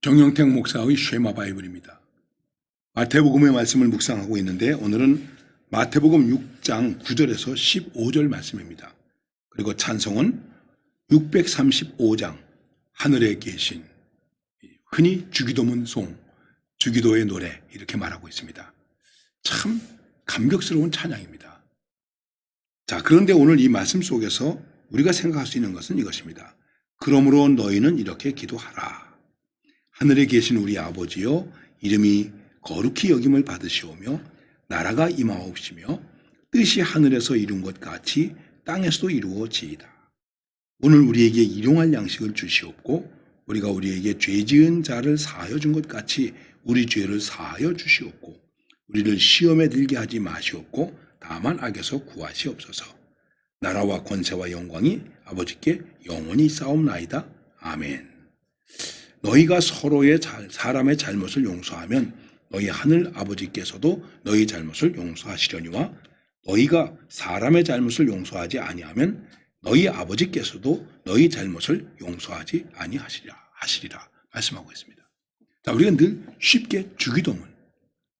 정영택 목사의 쉐마 바이블입니다. 마태복음의 말씀을 묵상하고 있는데 오늘은 마태복음 6장 9절에서 15절 말씀입니다. 그리고 찬송은 635장 하늘에 계신, 흔히 주기도문 송, 주기도의 노래 이렇게 말하고 있습니다. 참 감격스러운 찬양입니다. 자, 그런데 오늘 이 말씀 속에서 우리가 생각할 수 있는 것은 이것입니다. 그러므로 너희는 이렇게 기도하라. 하늘에 계신 우리 아버지여, 이름이 거룩히 여김을 받으시오며 나라가 임하옵시며 뜻이 하늘에서 이룬 것 같이 땅에서도 이루어지이다. 오늘 우리에게 일용할 양식을 주시옵고 우리가 우리에게 죄 지은 자를 사하여 준 것 같이 우리 죄를 사하여 주시옵고 우리를 시험에 들게 하지 마시옵고 다만 악에서 구하시옵소서. 나라와 권세와 영광이 아버지께 영원히 싸움나이다. 아멘. 너희가 서로의 사람의 잘못을 용서하면 너희 하늘 아버지께서도 너희 잘못을 용서하시려니와 너희가 사람의 잘못을 용서하지 아니하면 너희 아버지께서도 너희 잘못을 용서하지 아니하시리라 말씀하고 있습니다. 자, 우리가 늘 쉽게 주기도문,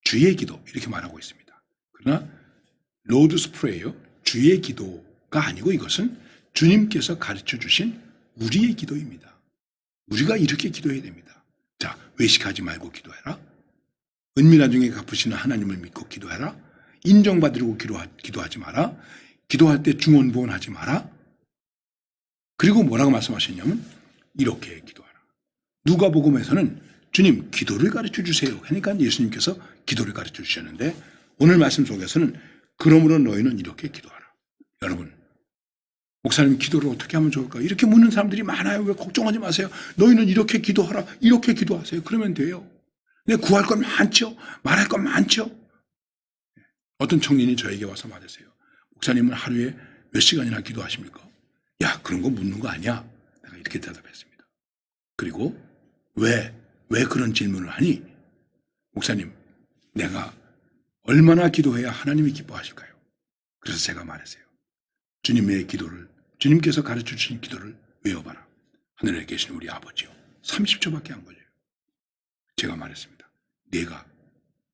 주의 기도 이렇게 말하고 있습니다. 그러나 로드스 프레이어, 주의 기도가 아니고 이것은 주님께서 가르쳐 주신 우리의 기도입니다. 우리가 이렇게 기도해야 됩니다. 자, 외식하지 말고 기도해라. 은밀한 중에 갚으시는 하나님을 믿고 기도해라. 인정받으려고 기도하지 마라. 기도할 때 중언부언하지 마라. 그리고 뭐라고 말씀하셨냐면 이렇게 기도하라. 누가복음에서는 주님 기도를 가르쳐 주세요. 그러니까 예수님께서 기도를 가르쳐 주셨는데 오늘 말씀 속에서는 그러므로 너희는 이렇게 기도하라. 여러분, 목사님 기도를 어떻게 하면 좋을까? 이렇게 묻는 사람들이 많아요. 왜 걱정하지 마세요. 너희는 이렇게 기도하라. 이렇게 기도하세요. 그러면 돼요. 근데 구할 건 많죠. 말할 건 많죠. 어떤 청년이 저에게 와서 말했어요. 목사님은 하루에 몇 시간이나 기도하십니까? 야, 그런 거 묻는 거 아니야. 내가 이렇게 대답했습니다. 그리고 왜 그런 질문을 하니? 목사님, 내가 얼마나 기도해야 하나님이 기뻐하실까요? 그래서 제가 말했어요. 주님께서 가르쳐 주신 기도를 외워봐라. 하늘에 계신 우리 아버지요. 30초밖에 안 걸려요. 제가 말했습니다.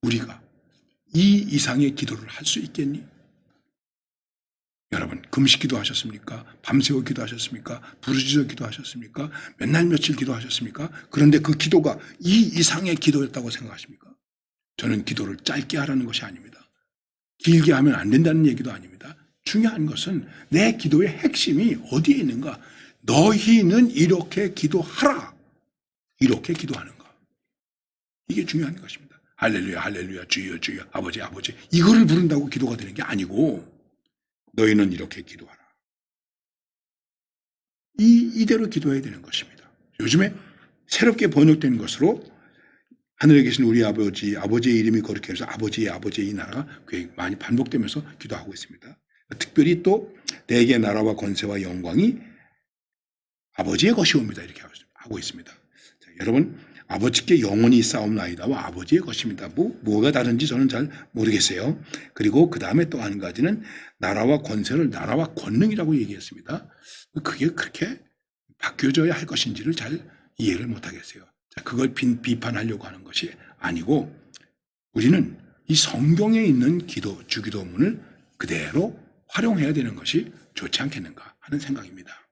우리가 이 이상의 기도를 할 수 있겠니? 여러분, 금식 기도하셨습니까? 밤새워 기도하셨습니까? 부르짖어 기도하셨습니까? 맨날 며칠 기도하셨습니까? 그런데 그 기도가 이 이상의 기도였다고 생각하십니까? 저는 기도를 짧게 하라는 것이 아닙니다. 길게 하면 안 된다는 얘기도 아닙니다. 중요한 것은 내 기도의 핵심이 어디에 있는가? 너희는 이렇게 기도하라. 이렇게 기도하는 거. 이게 중요한 것입니다. 할렐루야, 할렐루야, 주여, 주여, 아버지, 아버지. 이거를 부른다고 기도가 되는 게 아니고 너희는 이렇게 기도하라. 이대로 기도해야 되는 것입니다. 요즘에 새롭게 번역된 것으로 하늘에 계신 우리 아버지, 아버지의 이름이 거룩해 해서 아버지의 이 나라가 굉장히 많이 반복되면서 기도하고 있습니다. 특별히 또 대개 나라와 권세와 영광이 아버지의 것이옵니다. 이렇게 하고 있습니다. 자, 여러분, 아버지께 영원히 싸움나이다와 아버지의 것입니다. 뭐가 다른지 저는 잘 모르겠어요. 그리고 그 다음에 또 한 가지는 나라와 권세를 나라와 권능이라고 얘기했습니다. 그게 그렇게 바뀌어져야 할 것인지를 잘 이해를 못하겠어요. 자, 그걸 비판하려고 하는 것이 아니고 우리는 이 성경에 있는 주기도문을 그대로 활용해야 되는 것이 좋지 않겠는가 하는 생각입니다.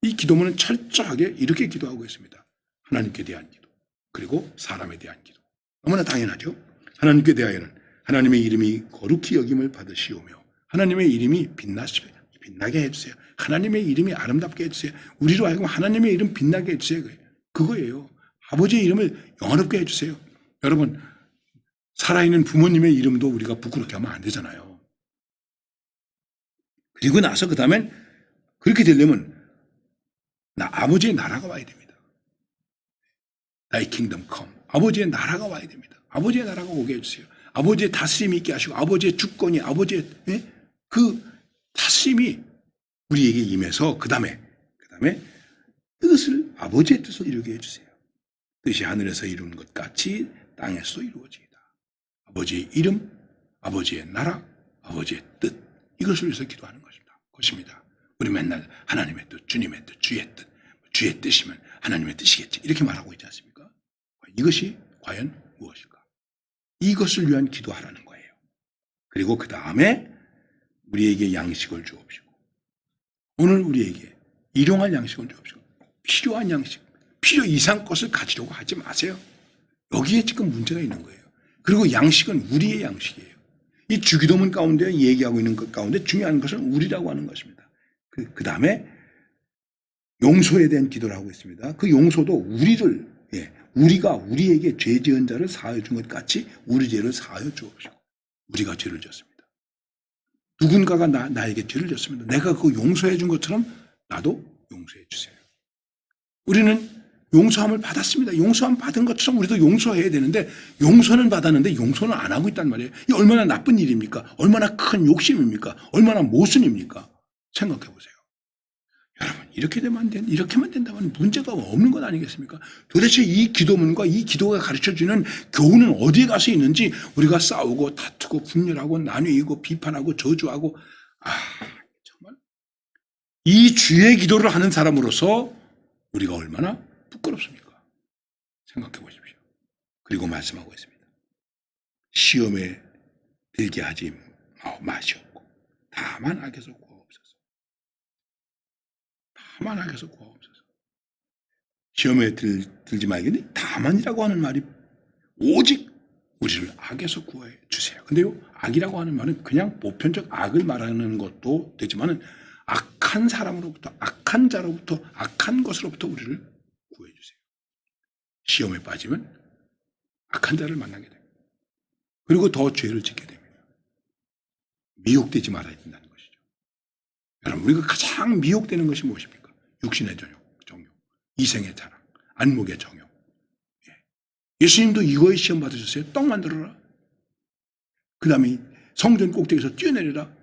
이 기도문은 철저하게 이렇게 기도하고 있습니다. 하나님께 대한 기도, 그리고 사람에 대한 기도. 너무나 당연하죠. 하나님께 대하여는 하나님의 이름이 거룩히 여김을 받으시오며 하나님의 이름이 빛나게 해주세요. 하나님의 이름이 아름답게 해주세요. 우리로 하여금 하나님의 이름 빛나게 해주세요. 그거예요. 아버지의 이름을 영화롭게 해주세요. 여러분, 살아있는 부모님의 이름도 우리가 부끄럽게 하면 안 되잖아요. 그리고 나서 그 다음엔 그렇게 되려면 아버지의 나라가 와야 됩니다. Thy kingdom come. 아버지의 나라가 와야 됩니다. 아버지의 나라가 오게 해주세요. 아버지의 다스림이 있게 하시고 아버지의 주권이 아버지의 그 다스림이 우리에게 임해서 그 다음에 아버지의 뜻을 이루게 해주세요. 뜻이 하늘에서 이루는 것 같이 땅에서도 이루어지이다. 아버지의 이름, 아버지의 나라, 아버지의 뜻 이것을 위해서 기도하는 것입니다. 우리 맨날 하나님의 뜻, 주님의 뜻, 주의 뜻이면 하나님의 뜻이겠지 이렇게 말하고 있지 않습니까? 이것이 과연 무엇일까? 이것을 위한 기도하라는 거예요. 그리고 그 다음에 우리에게 양식을 주옵시고, 오늘 우리에게 일용할 양식을 주옵시고, 필요한 양식, 필요 이상 것을 가지려고 하지 마세요. 여기에 지금 문제가 있는 거예요. 그리고 양식은 우리의 양식이에요. 이 주기도문 가운데 얘기하고 있는 것 가운데 중요한 것은 우리라고 하는 것입니다. 그 다음에 용서에 대한 기도를 하고 있습니다. 그 용서도 우리가 우리에게 죄 지은 자를 사하여 준 것 같이 우리 죄를 사하여 주옵시고. 우리가 죄를 졌습니다. 누군가가 나에게 죄를 졌습니다. 내가 그거 용서해 준 것처럼 나도 용서해 주세요. 우리는 용서함을 받았습니다. 용서함 받은 것처럼 우리도 용서해야 되는데, 용서는 받았는데 용서는 안 하고 있단 말이에요. 이게 얼마나 나쁜 일입니까? 얼마나 큰 욕심입니까? 얼마나 모순입니까? 생각해 보세요. 여러분, 이렇게만 된다면 문제가 없는 것 아니겠습니까? 도대체 이 기도문과 이 기도가 가르쳐주는 교훈은 어디에 가서 있는지, 우리가 싸우고 다투고 분열하고 나뉘고 비판하고 저주하고, 정말 이 주의 기도를 하는 사람으로서 우리가 얼마나 부끄럽습니까? 생각해 보십시오. 그리고 말씀하고 있습니다. 시험에 들게 하지 마시옵고 다만 악에서 구하옵소서. 다만 악에서 구하옵소서. 시험에 들지 말겠니? 다만이라고 하는 말이 오직 우리를 악에서 구해 주세요. 근데요, 악이라고 하는 말은 그냥 보편적 악을 말하는 것도 되지만은 악한 사람으로부터, 악한 자로부터, 악한 것으로부터 우리를 구해 주세요. 시험에 빠지면 악한 자를 만나게 됩니다. 그리고 더 죄를 짓게 됩니다. 미혹되지 말아야 된다는 것이죠. 여러분, 우리가 가장 미혹되는 것이 무엇입니까? 육신의 정욕, 이생의 자랑, 안목의 정욕. 예수님도 이거에 시험 받으셨어요. 떡 만들어라. 그 다음에 성전 꼭대기에서 뛰어내려라.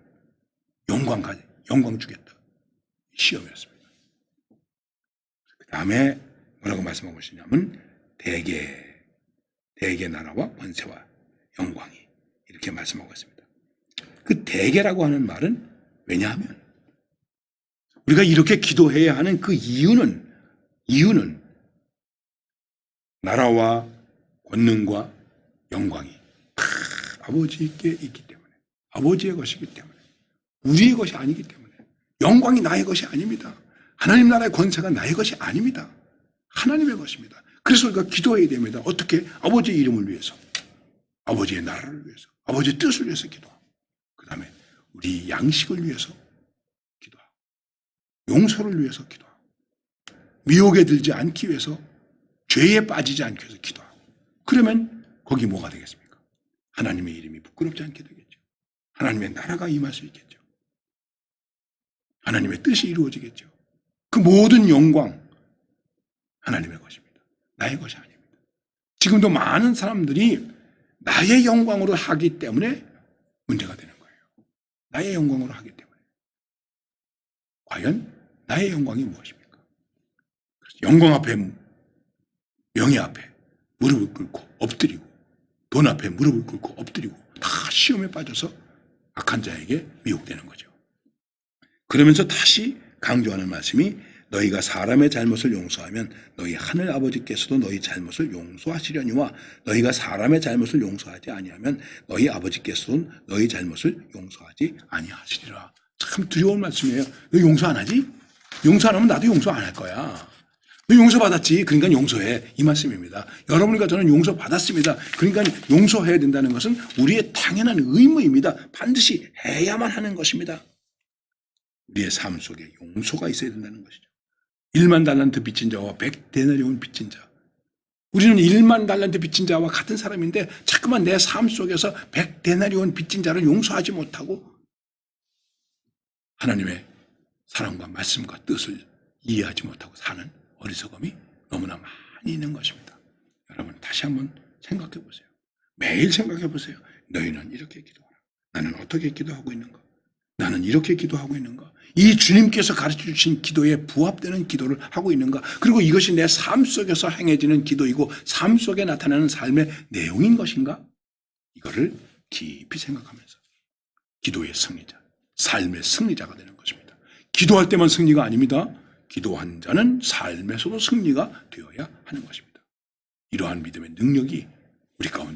영광 주겠다. 시험이었습니다. 그 다음에 뭐라고 말씀하고 계시냐면 대개 나라와 권세와 영광이, 이렇게 말씀하고 있습니다. 그 대개라고 하는 말은, 왜냐하면 우리가 이렇게 기도해야 하는 그 이유는 나라와 권능과 영광이 다 아버지께 있기 때문에, 아버지의 것이기 때문에, 우리의 것이 아니기 때문에, 영광이 나의 것이 아닙니다. 하나님 나라의 권세가 나의 것이 아닙니다. 하나님의 것입니다. 그래서 우리가 기도해야 됩니다. 어떻게? 아버지의 이름을 위해서, 아버지의 나라를 위해서, 아버지의 뜻을 위해서 기도하고, 그 다음에 우리 양식을 위해서 기도하고, 용서를 위해서 기도하고, 미혹에 들지 않기 위해서, 죄에 빠지지 않기 위해서 기도하고. 그러면 거기 뭐가 되겠습니까? 하나님의 이름이 부끄럽지 않게 되겠죠. 하나님의 나라가 임할 수 있겠죠. 하나님의 뜻이 이루어지겠죠. 그 모든 영광 하나님의 것입니다. 나의 것이 아닙니다. 지금도 많은 사람들이 나의 영광으로 하기 때문에 문제가 되는 거예요. 나의 영광으로 하기 때문에. 과연 나의 영광이 무엇입니까? 영광 앞에, 명예 앞에 무릎을 꿇고 엎드리고, 돈 앞에 무릎을 꿇고 엎드리고, 다 시험에 빠져서 악한 자에게 미혹되는 거죠. 그러면서 다시 강조하는 말씀이, 너희가 사람의 잘못을 용서하면 너희 하늘 아버지께서도 너희 잘못을 용서하시려니와 너희가 사람의 잘못을 용서하지 아니하면 너희 아버지께서도 너희 잘못을 용서하지 아니하시리라. 참 두려운 말씀이에요. 너 용서 안 하지? 용서 안 하면 나도 용서 안 할 거야. 너 용서받았지? 그러니까 용서해. 이 말씀입니다. 여러분과 저는 용서받았습니다. 그러니까 용서해야 된다는 것은 우리의 당연한 의무입니다. 반드시 해야만 하는 것입니다. 우리의 삶 속에 용서가 있어야 된다는 것이죠. 1만 달란트 빚진 자와 100데나리온 빚진 자. 우리는 1만 달란트 빚진 자와 같은 사람인데 자꾸만 내 삶 속에서 100데나리온 빚진 자를 용서하지 못하고 하나님의 사랑과 말씀과 뜻을 이해하지 못하고 사는 어리석음이 너무나 많이 있는 것입니다. 여러분, 다시 한번 생각해 보세요. 매일 생각해 보세요. 너희는 이렇게 기도하라. 나는 어떻게 기도하고 있는가? 나는 이렇게 기도하고 있는가? 이 주님께서 가르쳐 주신 기도에 부합되는 기도를 하고 있는가? 그리고 이것이 내 삶 속에서 행해지는 기도이고 삶 속에 나타나는 삶의 내용인 것인가? 이거를 깊이 생각하면서 기도의 승리자, 삶의 승리자가 되는 것입니다. 기도할 때만 승리가 아닙니다. 기도한 자는 삶에서도 승리가 되어야 하는 것입니다. 이러한 믿음의 능력이 우리 가운데